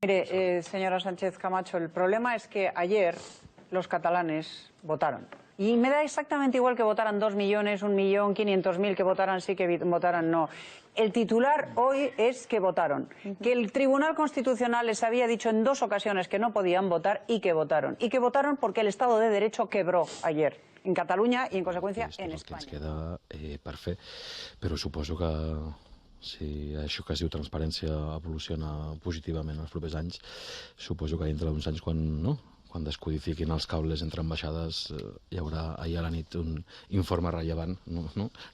Mire, señora Sánchez Camacho, el problema es que ayer los catalanes votaron. Y me da exactamente igual que votaran 2 millones, 1.500.000, que votaran sí, que votaran no. El titular hoy es que votaron. Que el Tribunal Constitucional les había dicho en 2 ocasiones que no podían votar y que votaron. Y que votaron porque el Estado de Derecho quebró ayer en Catalunya i en conseqüència en Espanya. És el que ens queda per fer, però suposo que si això que es diu transparència evoluciona positivament els propers anys, suposo que dintre d'uns anys quan descodifiquin els cables entre ambaixades hi haurà ahir a la nit un informe rellevant,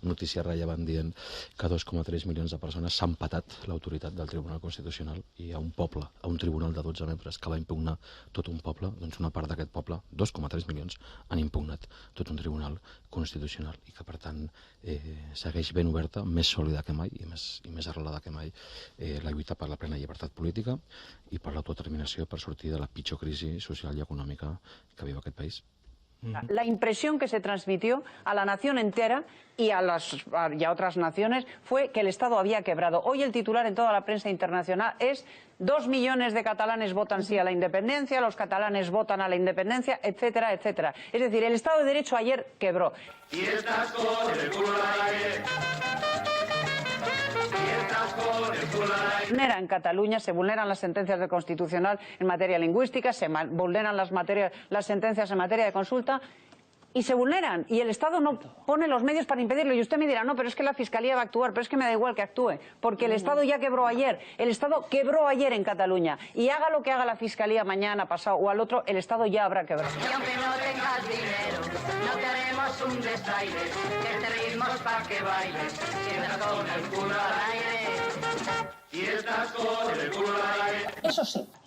notícia rellevant dient que 2,3 milions de persones s'han patat l'autoritat del Tribunal Constitucional i a un poble, a un tribunal de 12 membres que va impugnar tot un poble, doncs una part d'aquest poble, 2,3 milions, han impugnat tot un Tribunal Constitucional i que per tant segueix ben oberta, més sòlida que mai i més arrelada que mai la lluita per la plena llibertat política i per l'autodeterminació per sortir de la pitjor crisi social i econòmica que viu aquest país. La impresión que se transmitió a la nación entera y a otras naciones fue que el Estado había quebrado. Hoy el titular en toda la prensa internacional es 2 millones de catalanes votan sí a la independencia, los catalanes votan a la independencia, etcétera, etcétera. Es decir, el Estado de Derecho ayer quebró. Y estás con el culo al aire. Se vulnera en Cataluña, se vulneran las sentencias del Constitucional en materia lingüística, se vulneran las sentencias en materia de consulta y se vulneran. Y el Estado no pone los medios para impedirlo. Y usted me dirá, no, pero es que la Fiscalía va a actuar, pero es que me da igual que actúe, porque el Estado ya quebró ayer. El Estado quebró ayer en Cataluña. Y haga lo que haga la Fiscalía mañana, pasado o al otro, el Estado ya habrá quebrado. Y aunque no tengas dinero, no te haremos un desaire. Este ritmo es pa' que bailes, si estás con el culo al aire. Y estás con el culo al aire.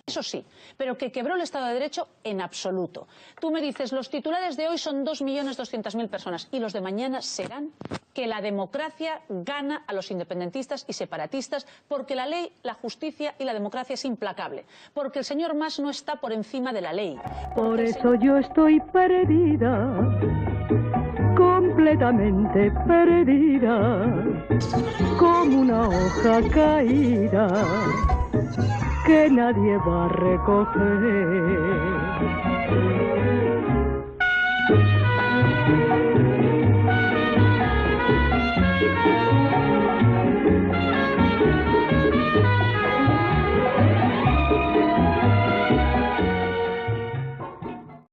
Eso sí, pero que quebró el Estado de Derecho en absoluto. Tú me dices, los titulares de hoy son 2.200.000 personas y los de mañana serán que la democracia gana a los independentistas y separatistas porque la ley, la justicia y la democracia es implacable, porque el señor Mas no está por encima de la ley. Por eso yo estoy perdida, completamente perdida, como una hoja caída que nadie va a recoger.